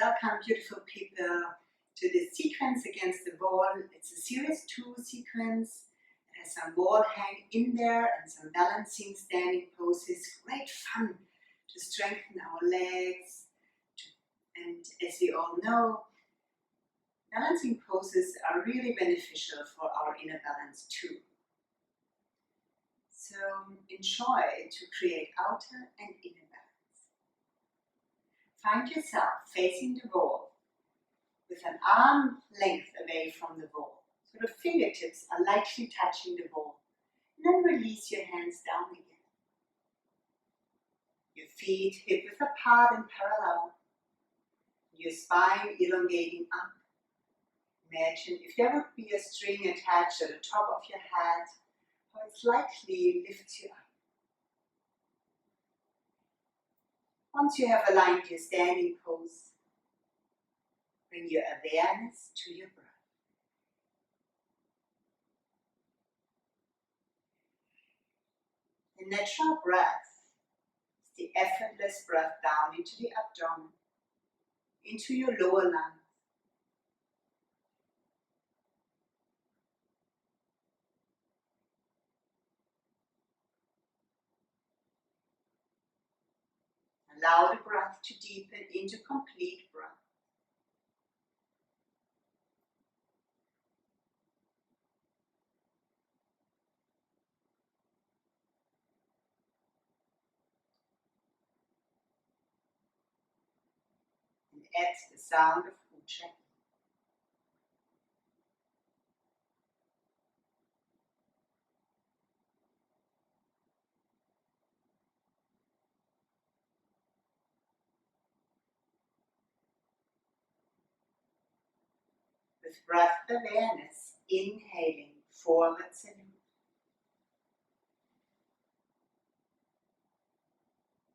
Welcome, beautiful people, to this sequence against the wall. It's a series 2 sequence. It has some wall hang in there and some balancing standing poses. Great fun to strengthen our legs. And as we all know, balancing poses are really beneficial for our inner balance too. So enjoy to create outer and inner balance. Find yourself facing the wall with an arm length away from the wall, so the fingertips are lightly touching the wall. And then release your hands down again. Your feet hip-width apart and parallel. Your spine elongating up. Imagine if there would be a string attached at the top of your head, how it slightly lifts you up. Once you have aligned your standing pose, bring your awareness to your breath. The natural breath is the effortless breath down into the abdomen, into your lower lungs. Allow the breath to deepen into complete breath. And add the sound of Ujjayi. With breath awareness, inhaling forward salute.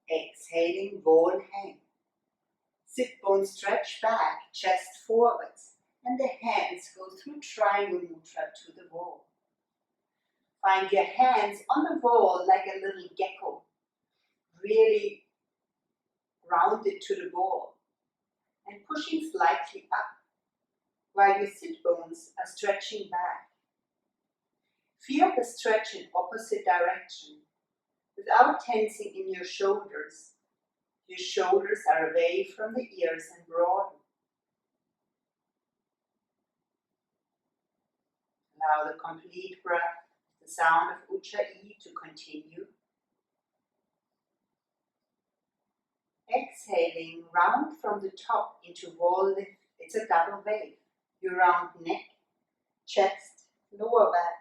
Exhaling, wall hang. Sit bones stretch back, chest forwards, and the hands go through triangle mudra to the wall. Find your hands on the wall like a little gecko, really rounded to the wall, and pushing slightly up, while your sit bones are stretching back. Feel the stretch in opposite direction, without tensing in your shoulders. Your shoulders are away from the ears and broaden. Allow the complete breath, the sound of Ujjayi to continue. Exhaling, round from the top into wall lift. It's a double wave. You round neck, chest, lower back.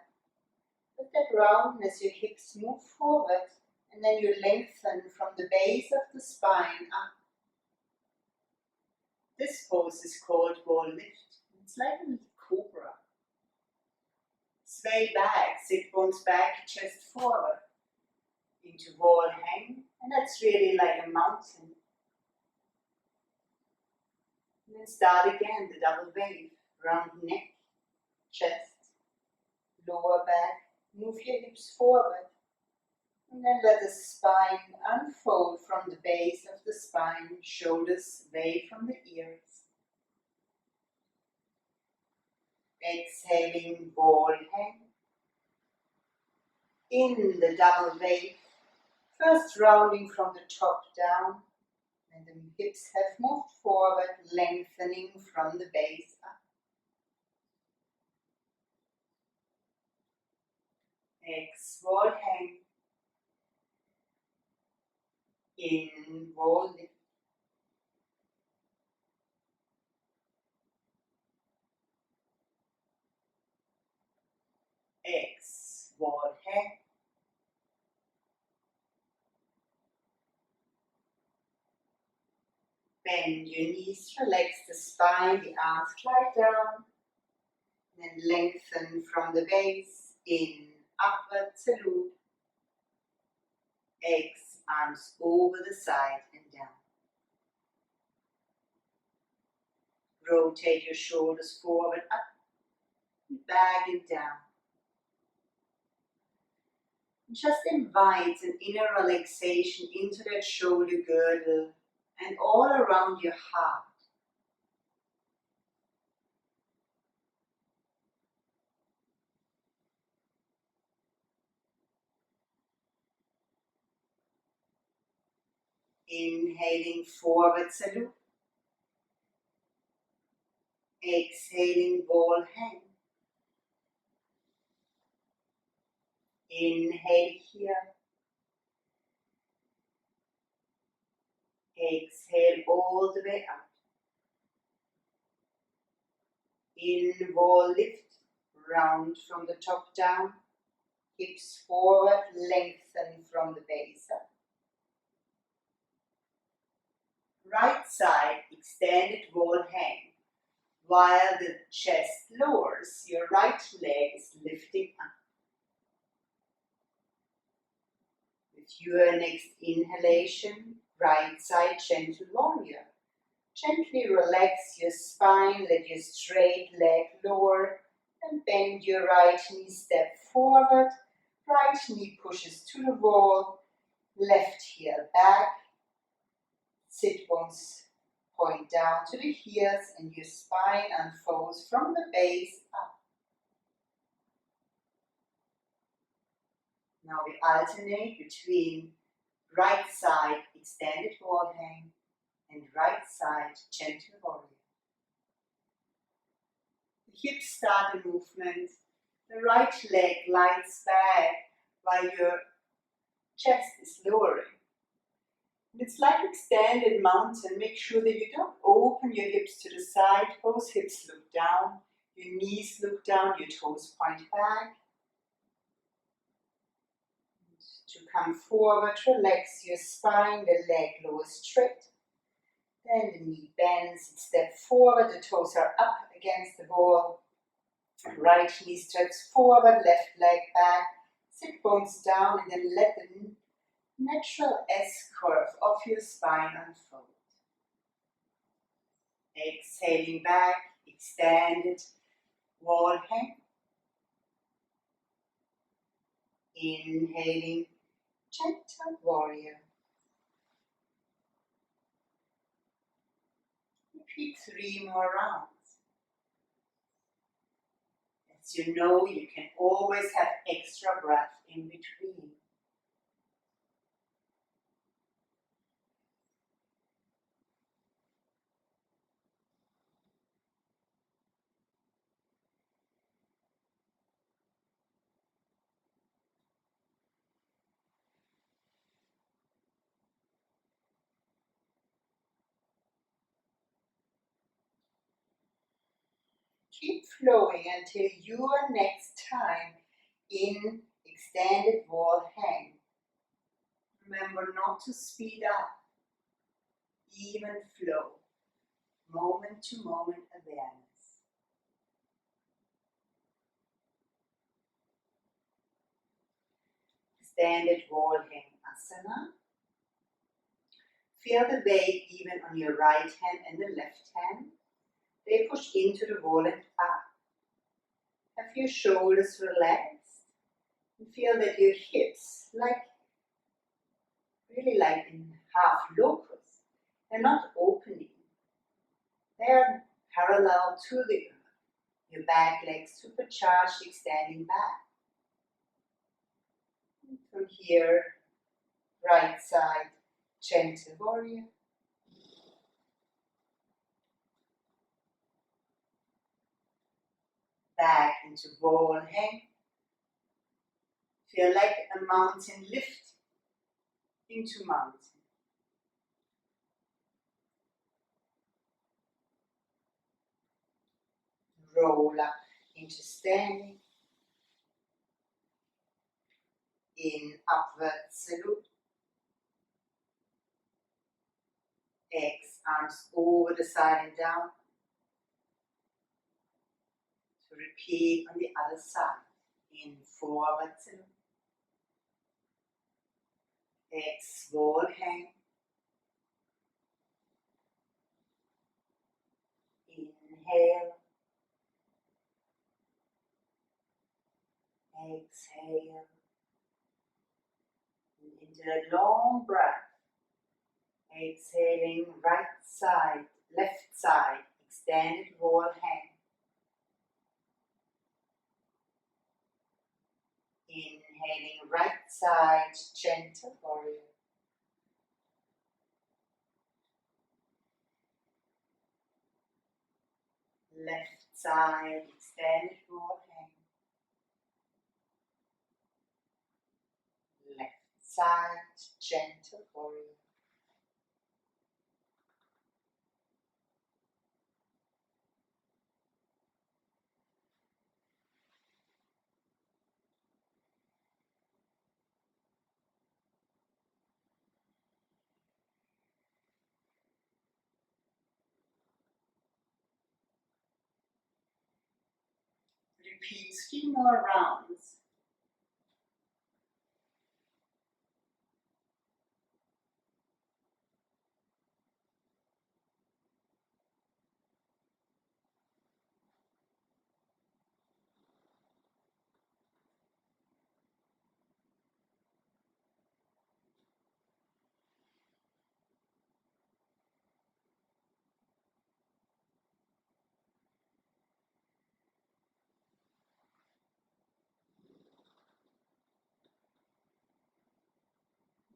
With that roundness, your hips move forward, and then you lengthen from the base of the spine up. This pose is called wall lift. It's like a little cobra. Sway back, sit bones back, chest forward. Into wall hang, and that's really like a mountain. And then start again, the double wave. Round neck, chest, lower back. Move your hips forward. And then let the spine unfold from the base of the spine, shoulders away from the ears. Exhaling, wall hang. In the double wave, first rounding from the top down, and the hips have moved forward, lengthening from the base up. Wall hang. In, wall lift. Wall hang. Bend your knees, relax the spine, the arms glide down. Then lengthen from the base, in, upward salute. Arms over the side and down. Rotate your shoulders forward, up, back and down. And just invite an inner relaxation into that shoulder girdle and all around your heart. Inhaling forward salute. Exhaling wall hang. Inhale here. Exhale all the way up. In wall lift, round from the top down. Hips forward, lengthen from the base up. Right side, extended wall hang. While the chest lowers, your right leg is lifting up. With your next inhalation, right side gentle warrior. Gently relax your spine, let your straight leg lower, and bend your right knee, step forward. Right knee pushes to the wall, left heel back. Sit bones point down to the heels and your spine unfolds from the base up. Now we alternate between right side extended wall hang and right side gentle warrior. The hips start the movement. The right leg glides back while your chest is lowering. And it's like extended mountain. Make sure that you don't open your hips to the side. Both hips look down. Your knees look down. Your toes point back. And to come forward, relax your spine. The leg lowers straight. Then the knee bends. Step forward. The toes are up against the wall. Right knee steps forward. Left leg back. Sit bones down and then let the natural S-curve of your spine unfold. Exhaling back, extended wall hang. Inhaling, gentle warrior. Repeat 3 more rounds. As you know, you can always have extra breath in between. Keep flowing until your next time in extended wall hang. Remember not to speed up. Even flow. Moment to moment awareness. Extended wall hang asana. Feel the weight even on your right hand and the left hand. They push into the wall and up. Have your shoulders relaxed and feel that your hips, really like in half locus, they're not opening. They're parallel to your back legs, supercharged, extending back. And from here, right side, gentle warrior. Back into wall hang. Feel like a mountain lift into mountain. Roll up into standing. In upward salute. X, arms over the side and down. To repeat on the other side. In forward salute. X, wall hang. Inhale. Exhale. And into a long breath. Exhaling right side, left side, extended wall hang. Inhaling right side, gentle warrior. Left side, extended wall hang. Left side, gentle warrior. Repeat 3 more rounds.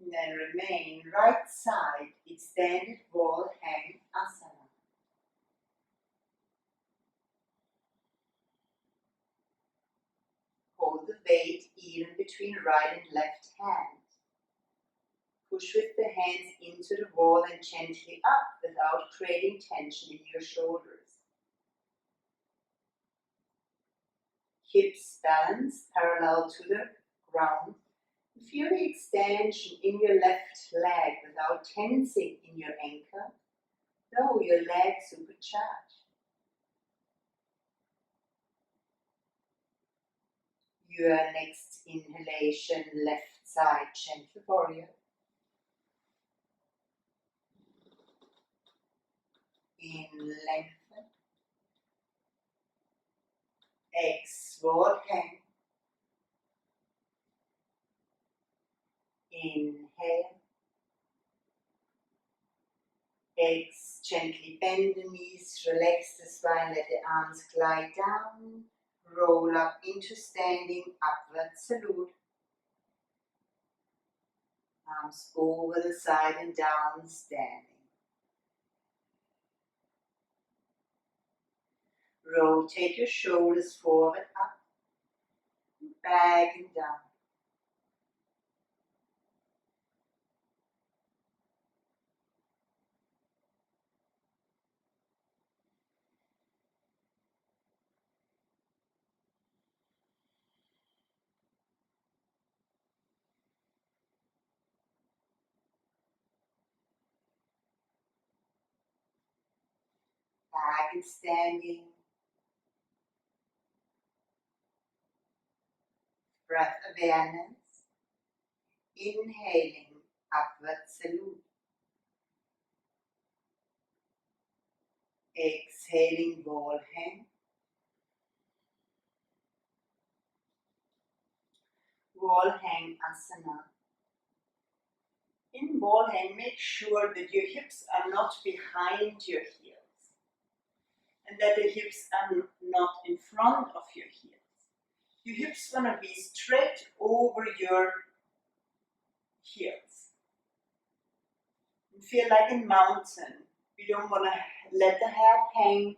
And then remain right side, extended wall hang asana. Hold the weight even between right and left hand. Push with the hands into the wall and gently up without creating tension in your shoulders. Hips balanced parallel to the ground. Feel the extension in your left leg without tensing in your ankle, though your leg supercharged. Your next inhalation, left side, gentle warrior. In lengthen. Exhale, hang. Inhale. Gently bend the knees, relax the spine, let the arms glide down. Roll up into standing, upward salute. Arms over the side and down, standing. Rotate your shoulders forward, up, back and down. Back and standing. Breath awareness. Inhaling, upward salute. Exhaling, wall hang. Wall hang asana. In wall hang, make sure that your hips are not behind your heels and that the hips are not in front of your heels. Your hips want to be straight over your heels. And feel like in mountain. We don't want to let the head hang.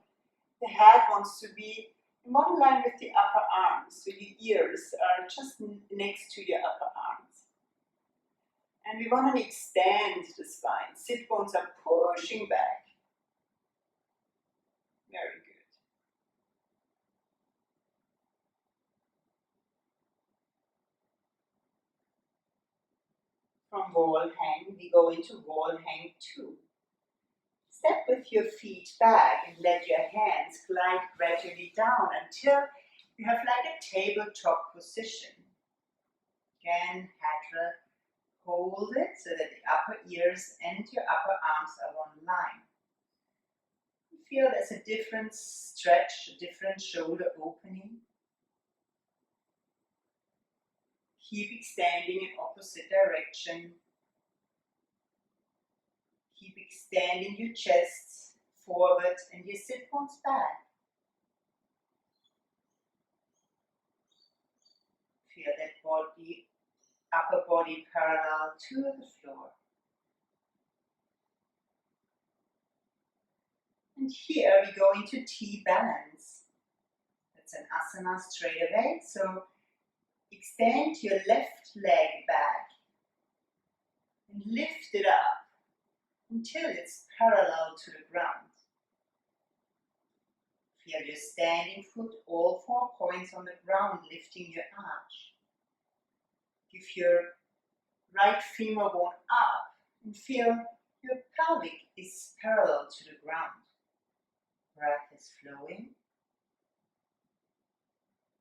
The head wants to be in one line with the upper arms, so your ears are just next to your upper arms. And we want to extend the spine. Sit bones are pushing back. Very good. From wall hang, we go into wall hang 2. Step with your feet back and let your hands glide gradually down until you have like a tabletop position. Again, Hadra, hold it so that the upper ears and your upper arms are one line. You feel there's a different stretch, a different shoulder opening. Keep extending in opposite direction. Keep extending your chest forward and your sit bones back. Feel that body, upper body parallel to the floor. And here we go into T-balance. That's an asana straight away. So extend your left leg back and lift it up until it's parallel to the ground. Feel your standing foot, all 4 points on the ground, lifting your arch. Give your right femur bone up and feel your pelvic is parallel to the ground. Breath is flowing.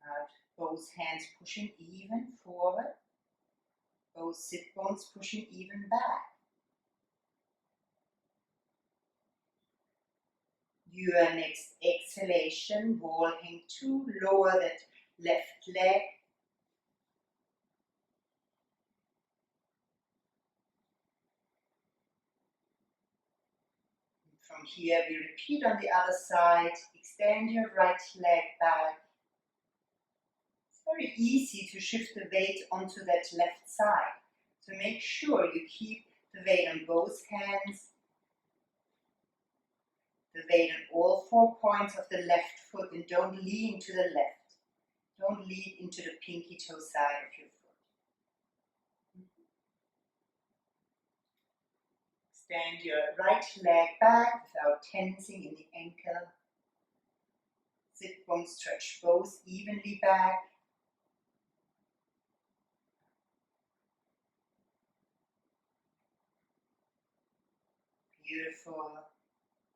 Out, both hands pushing even forward. Both sit bones pushing even back. Your next exhalation, wall hang 2, lower that left leg. From here we repeat on the other side. Extend your right leg back. It's very easy to shift the weight onto that left side. So make sure you keep the weight on both hands. The weight on all 4 points of the left foot, and don't lean to the left. Don't lean into the pinky toe side of your foot. Extend your right leg back without tensing in the ankle. Sit bones stretch both evenly back. Beautiful.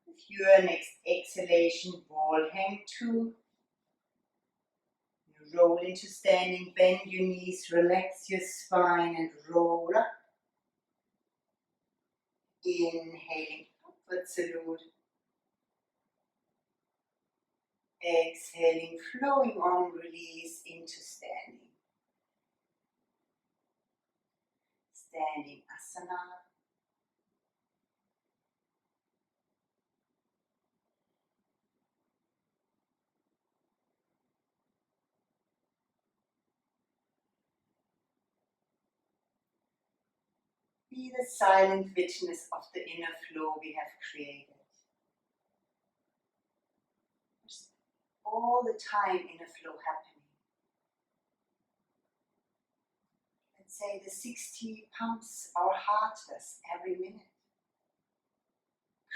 With your next exhalation, wall hang 2. You roll into standing, bend your knees, relax your spine and roll up. Inhaling, upward salute. Exhaling, flowing on, release into standing. Standing asana. Be the silent witness of the inner flow we have created. There's all the time inner flow happening. Let's say the 60 pumps our heart does every minute.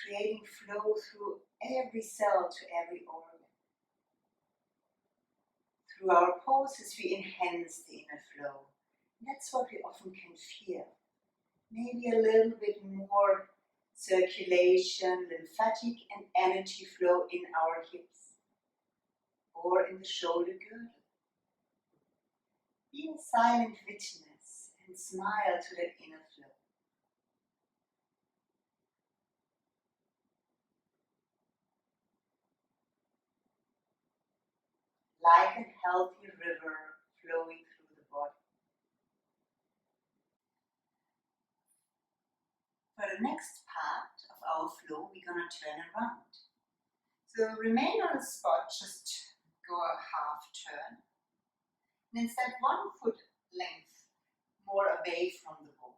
Creating flow through every cell to every organ. Through our poses we enhance the inner flow. And that's what we often can feel. Maybe a little bit more circulation, lymphatic and energy flow in our hips or in the shoulder girdle. Be a silent witness and smile to that inner flow. Like a healthy river flowing through the body. For the next part of our flow, we're going to turn around. So remain on the spot, just go a half turn. And instead 1 foot length more away from the wall.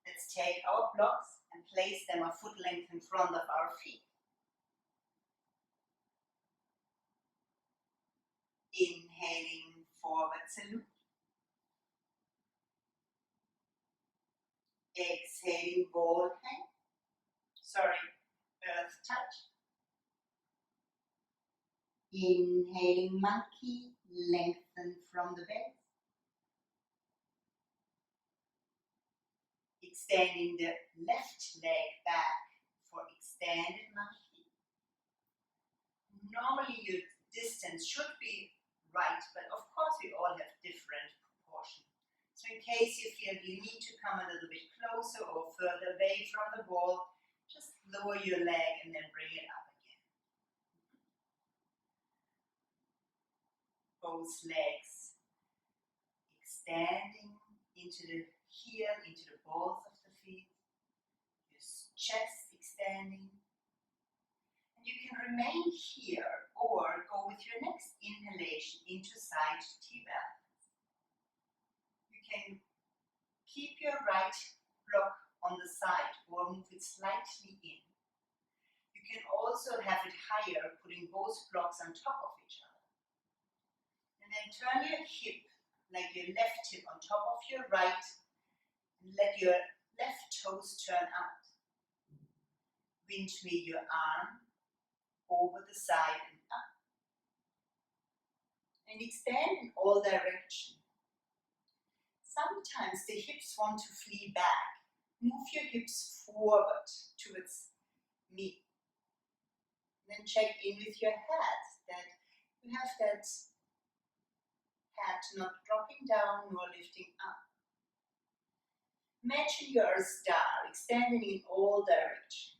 Let's take our blocks and place them a foot length in front of our feet. Inhaling, forward salute. Exhaling, wall hang. Earth touch. Inhaling, monkey, lengthen from the base. Extending the left leg back for extended monkey. Normally your distance should be right, but of course we all have different proportions. So in case you feel you need to come a little bit closer or further away from the wall, just lower your leg and then bring it up again. Both legs extending into the heel, into the balls of the feet. Your chest extending. And you can remain here or go with your next inhalation into side T-balance. You can keep your right block on the side or move it slightly in. You You can also have it higher, putting both blocks on top of each other. And then turn your hip, like your left hip on top of your right, and let your left toes turn out. Windmill your arm over the side and up. And extend in all directions. Sometimes the hips want to flee back. Move your hips forward towards me. Then check in with your head, that you have that head not dropping down nor lifting up. Imagine you're a star, extending in all directions.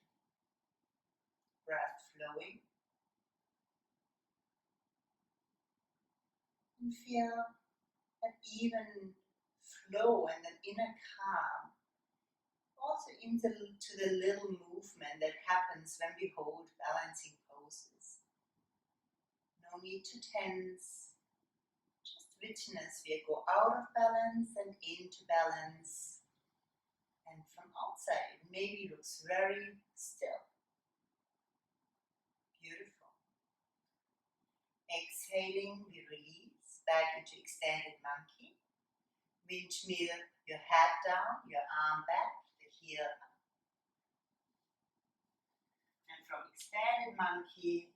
Breath flowing. And feel an even flow and an inner calm. Also into the little movement that happens when we hold balancing poses. No need to tense. Just witness. We go out of balance and into balance. And from outside, it maybe looks very still. Beautiful. Exhaling, we release back into extended monkey. Windmill your head down, your arm back, the heel up. And from extended monkey,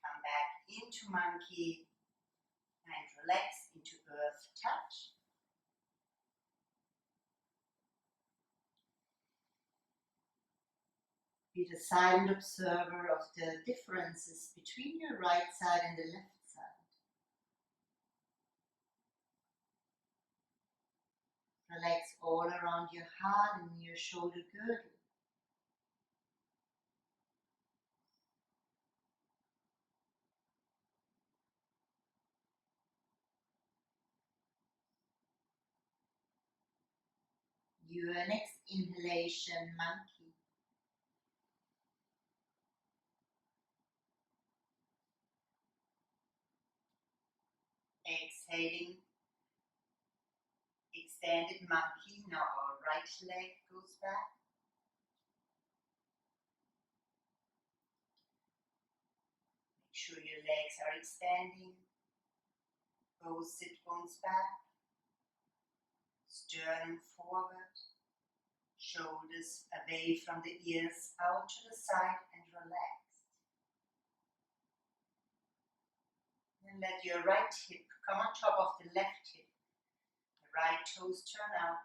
come back into monkey and relax into earth touch. Be the silent observer of the differences between your right side and the left side. Relax all around your heart and your shoulder girdle. Your next inhalation, monkey. Exhaling, extended monkey. Now our right leg goes back. Make sure your legs are extending. Both sit bones back. Sternum forward. Shoulders away from the ears, out to the side and relaxed. Then let your right hip come on top of the left hip. The right toes turn out.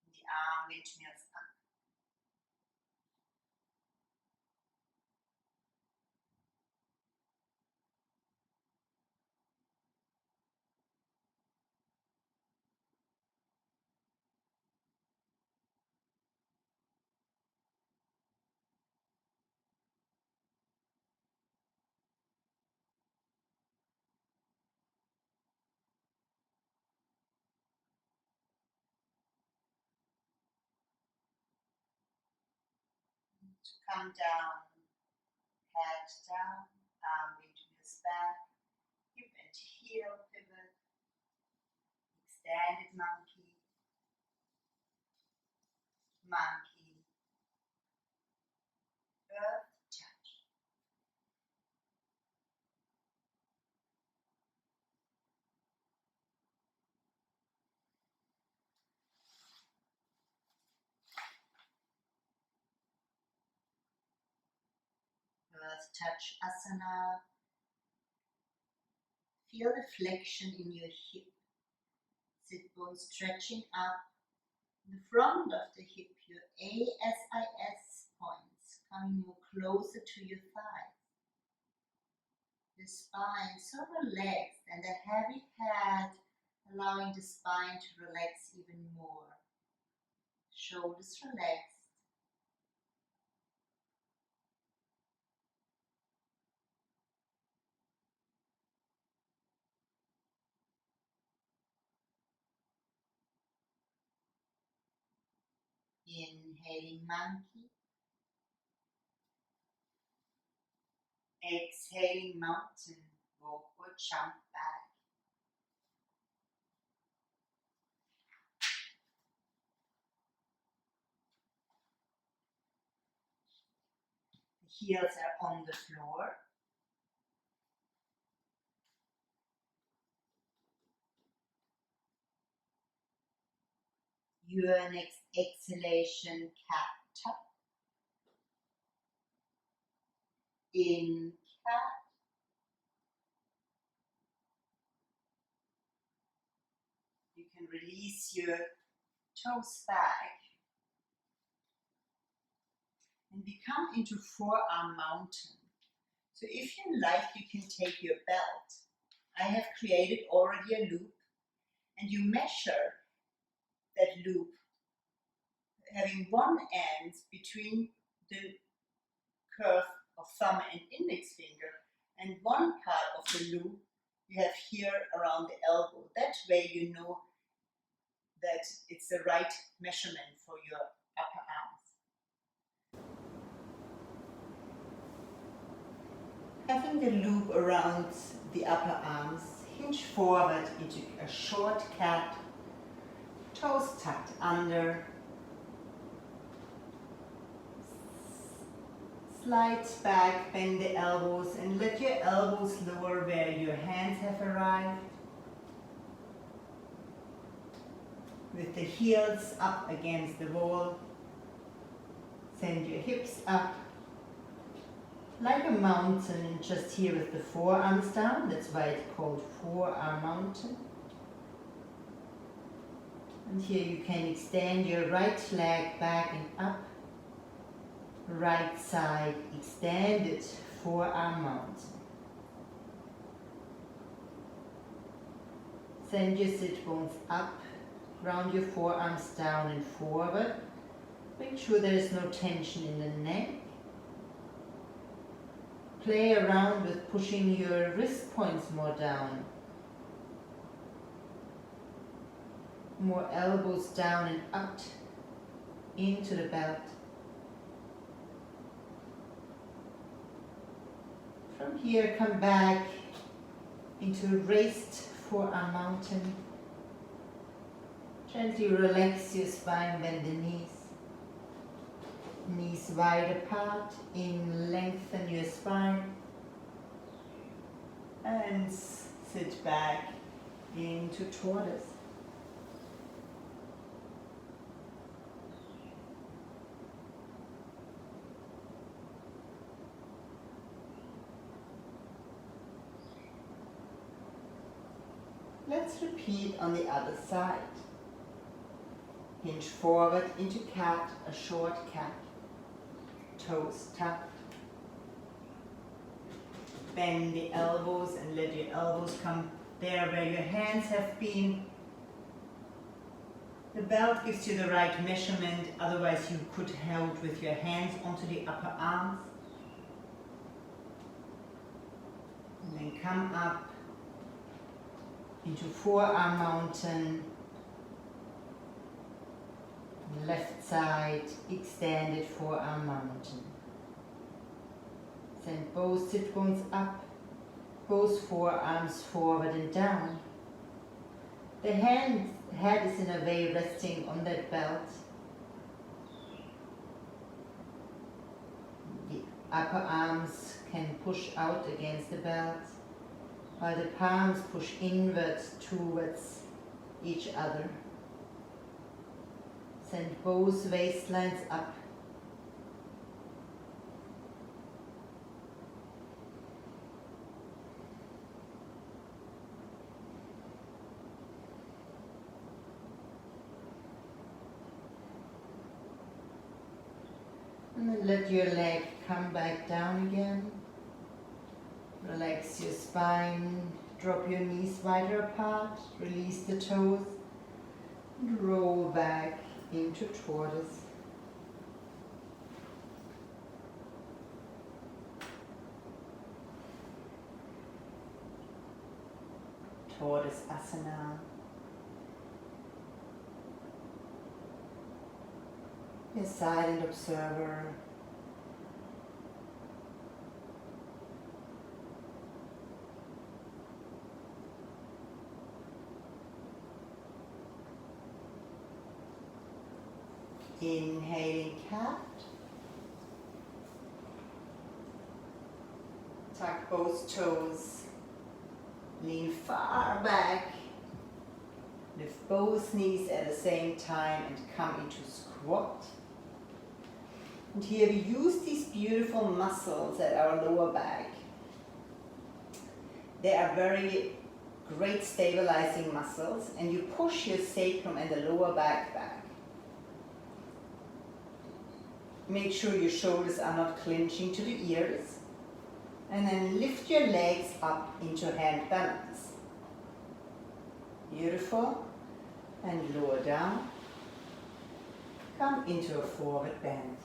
The arm windmills up. To come down, head down, arm windmills back, hip and heel pivot, extended monkey, monkey, earth touch. Earth touch asana. Feel the flexion in your hip. Sit bones stretching up. In the front of the hip, your ASIS points coming more closer to your thighs. The spine so relaxed and a heavy head allowing the spine to relax even more. Shoulders relaxed. Inhaling monkey. Exhaling mountain. Walk or jump back. Heels are on the floor. Your next exhalation, cat tuck. In cat. You can release your toes back and become into forearm mountain. So if you like, you can take your belt. I have created already a loop, and you measure that loop, having one end between the curve of thumb and index finger, and one part of the loop you have here around the elbow. That way you know that it's the right measurement for your upper arms. Having the loop around the upper arms, hinge forward into a short cat, toes tucked under, slide back, bend the elbows and let your elbows lower where your hands have arrived. With the heels up against the wall, send your hips up like a mountain, just here with the forearms down. That's why it's called forearm mountain. And here you can extend your right leg back and up. Right side extended, forearm mountain. Send your sit bones up, round your forearms down and forward. Make sure there is no tension in the neck. Play around with pushing your wrist points more down. More elbows down and up into the belt. From here, come back into raised forearm mountain. Gently relax your spine, bend the knees. Knees wide apart, in lengthen your spine. And sit back into tortoise. Let's repeat on the other side. Hinge forward into cat, a short cat. Toes tucked. Bend the elbows and let your elbows come there where your hands have been. The belt gives you the right measurement, otherwise you could hold with your hands onto the upper arms. And then come up into forearm mountain. Left side, extended forearm mountain. Send both sit bones up, both forearms forward and down. The head is in a way resting on that belt. The upper arms can push out against the belt, while the palms push inwards towards each other. Send both waistlines up. And then let your leg come back down again. Relax your spine, drop your knees wider apart, release the toes, and roll back into tortoise. Tortoise asana. Be a silent observer. Inhaling cat. tuck both toes, lean far back, lift both knees at the same time and come into squat. And here we use these beautiful muscles at our lower back. They are very great stabilizing muscles, and you push your sacrum and the lower back back. Make sure your shoulders are not clenching to the ears. And then lift your legs up into hand balance. Beautiful. And lower down. Come into a forward bend.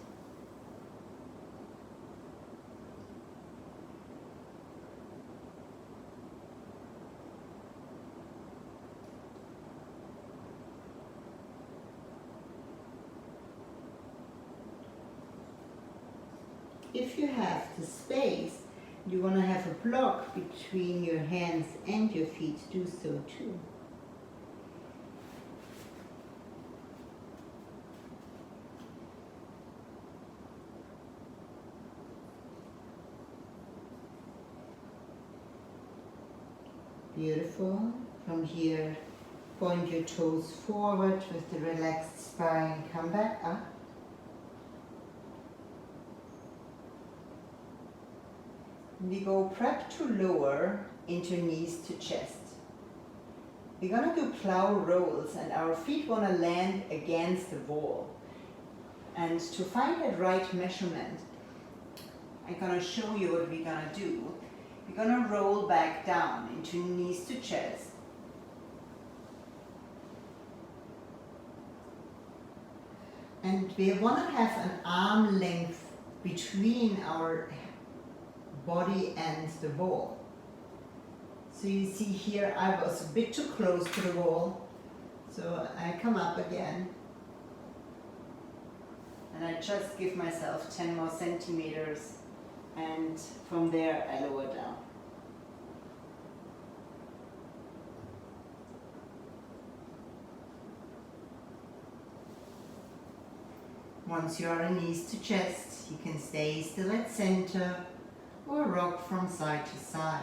If you have the space, you want to have a block between your hands and your feet, do so too. Beautiful. From here, point your toes forward with the relaxed spine. Come back up. We go prep to lower into knees to chest. We're going to do plow rolls, and our feet want to land against the wall. And to find that right measurement, I'm going to show you what we're going to do. We're going to roll back down into knees to chest. And we want to have an arm length between our body and the wall. So you see here I was a bit too close to the wall, so I come up again and I just give myself 10 more centimeters, and from there I lower down. Once you are in knees to chest, you can stay still at center or rock from side to side.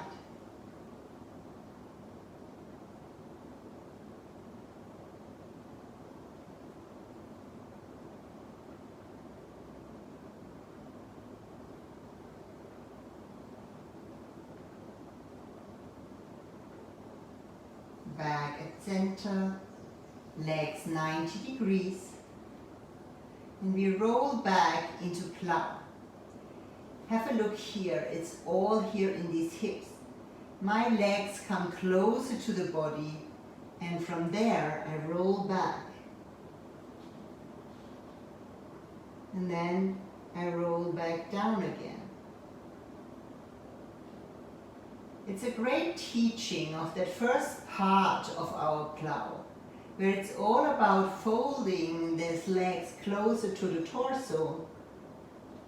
Back at center, legs 90 degrees, and we roll back into plow. Have a look here, it's all here in these hips. My legs come closer to the body, and from there I roll back. And then I roll back down again. It's a great teaching of that first part of our plow, where it's all about folding these legs closer to the torso,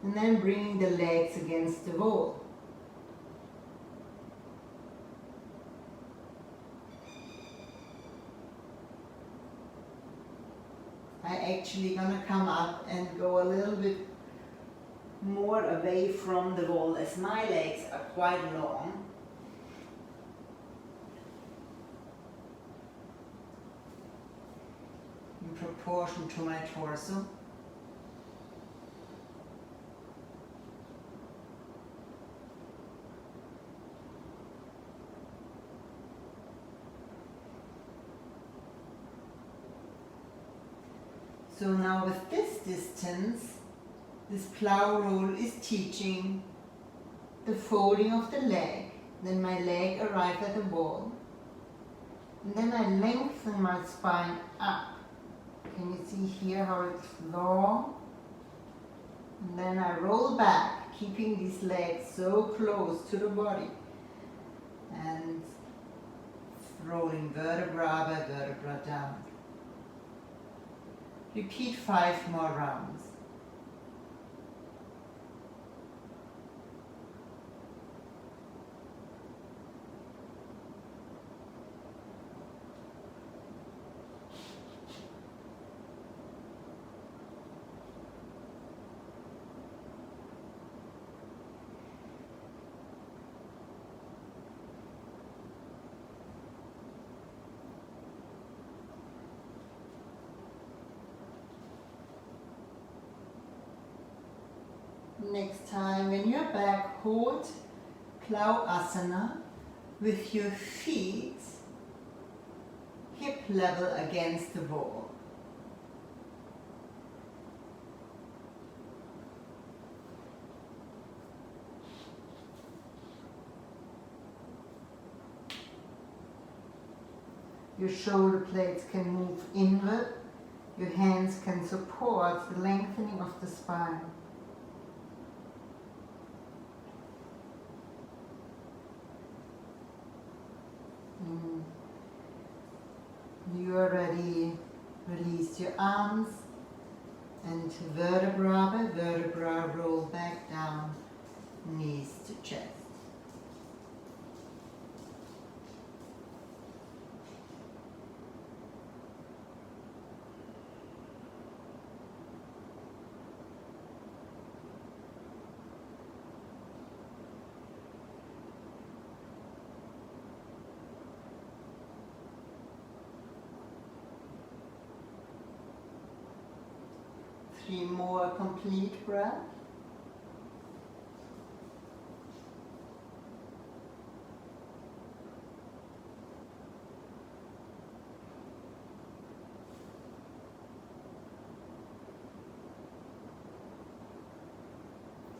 and then bringing the legs against the wall. I actually gonna come up and go a little bit more away from the wall, as my legs are quite long. In proportion to my torso. So now with this distance, this plow roll is teaching the folding of the leg. Then my leg arrives at the wall. And then I lengthen my spine up. Can you see here how it's long? And then I roll back, keeping these legs so close to the body. And rolling vertebra by vertebra down. Repeat 5 more rounds. Next time when you're back, hold Plow Asana with your feet hip level against the wall. Your shoulder blades can move inward. Your hands can support the lengthening of the spine. You already release your arms and vertebra by vertebra roll back down, knees to chest. Three more complete breaths.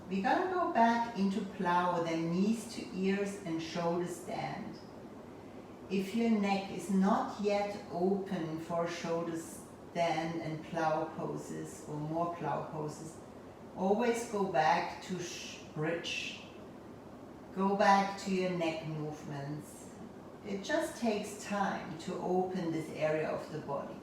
We're going to go back into Plow, then knees to ears and shoulder stand. If your neck is not yet open for shoulder stand and Plow poses or more Plow poses, always go back to bridge. Go back to your neck movements. It just takes time to open this area of the body.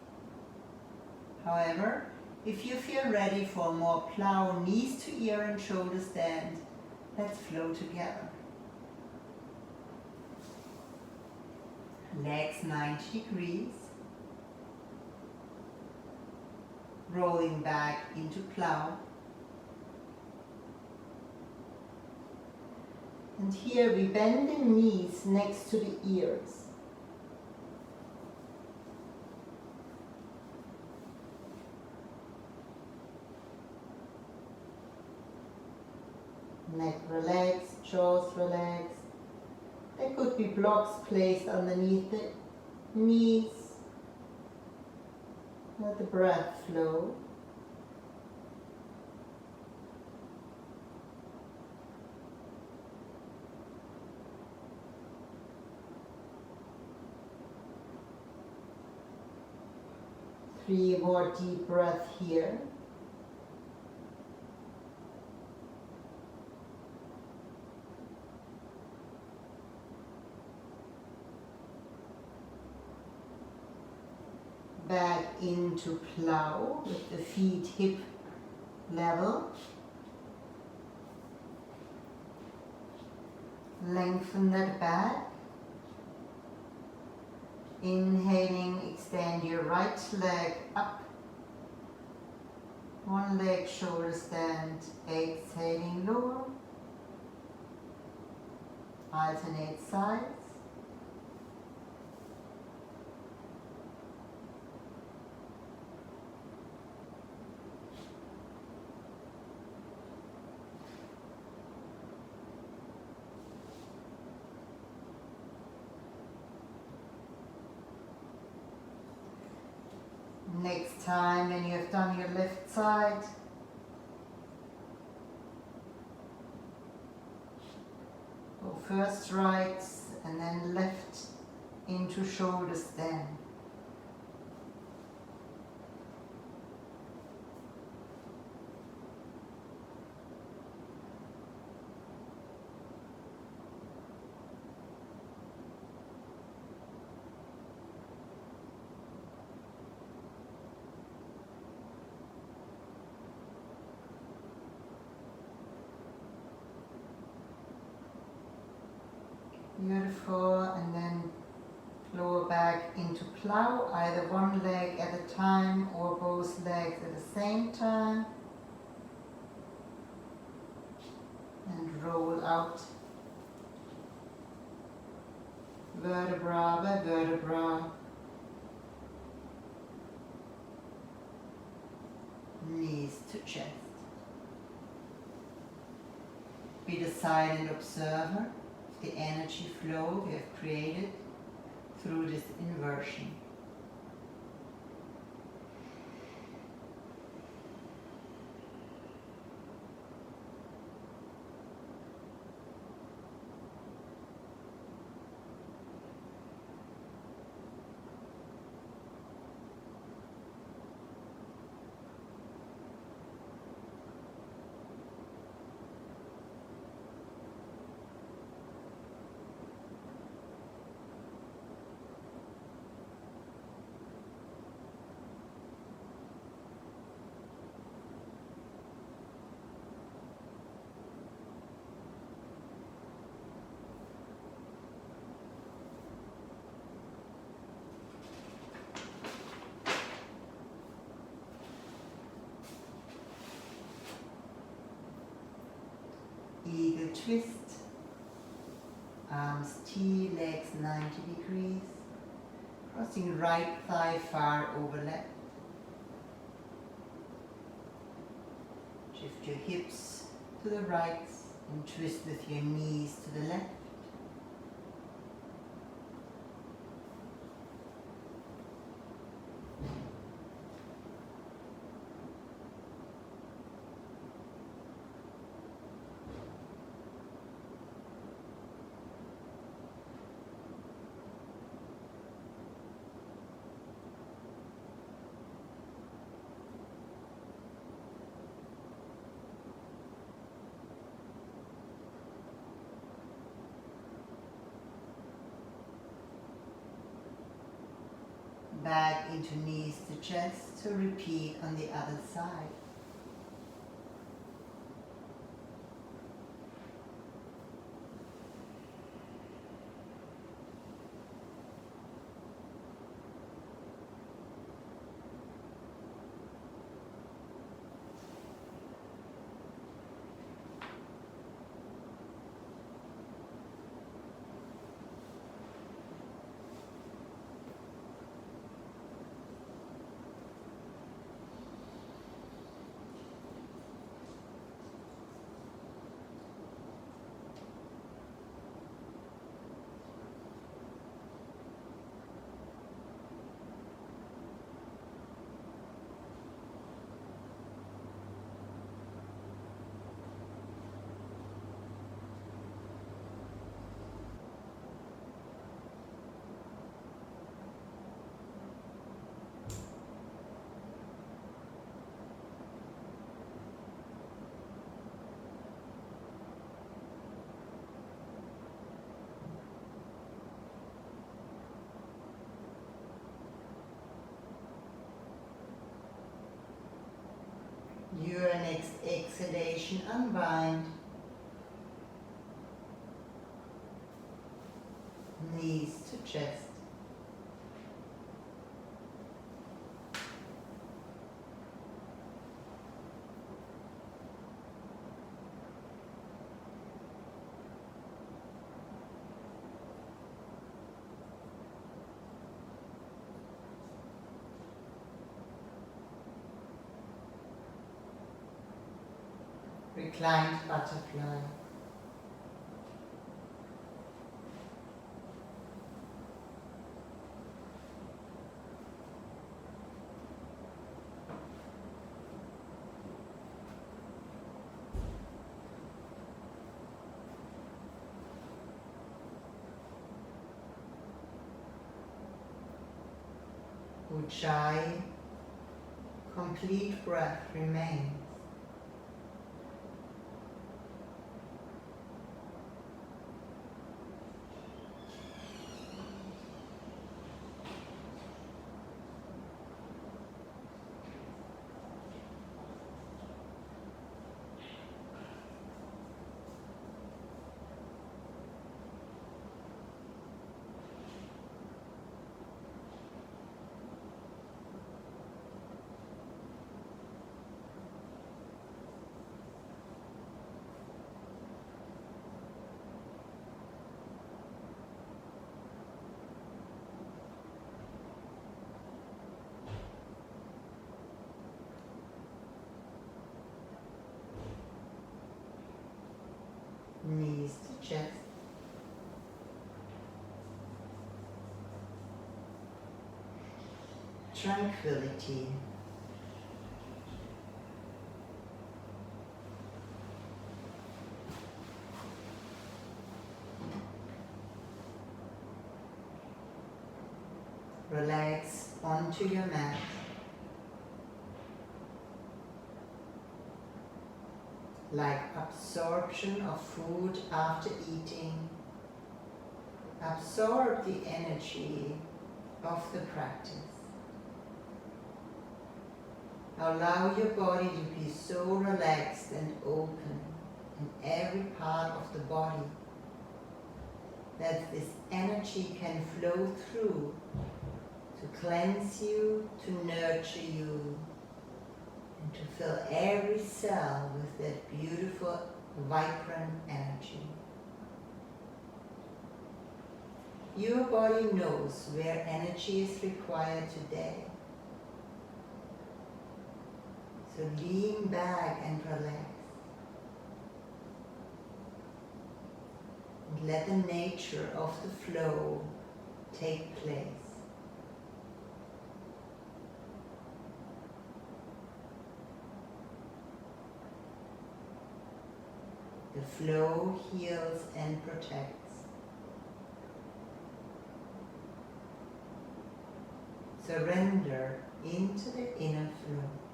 However, if you feel ready for more Plow, knees to ear and shoulder stand, let's flow together. Legs 90 degrees. Rolling back into Plow. And here we bend the knees next to the ears. Neck relax, jaws relax. There could be blocks placed underneath the knees. Let the breath flow. Three more deep breaths here. Back into Plow with the feet hip level. Lengthen that back. Inhaling, extend your right leg up. One leg shoulder stand. Exhaling, lower. Alternate sides. Next time when you have done your left side, go first right and then left into shoulder stand. Beautiful, and then lower back into Plow, either one leg at a time or both legs at the same time. And roll out vertebra by vertebra, knees to chest. Be the silent observer of the energy flow we have created through this inversion. Eagle twist, arms T, legs 90 degrees, crossing right thigh far over left. Shift your hips to the right and twist with your knees to the left. Back into knees to chest, so repeat on the other side. Your next exhalation, unwind. Knees to chest. Reclined butterfly. Ujjayi, complete breath remains. chest. Tranquility. Relax onto your mat. Like absorption of food after eating. Absorb the energy of the practice. Allow your body to be so relaxed and open in every part of the body that this energy can flow through to cleanse you, to nurture you, and to fill every cell with that beautiful, vibrant energy. Your body knows where energy is required today. So lean back and relax. And let the nature of the flow take place. The flow heals and protects. Surrender into the inner flow.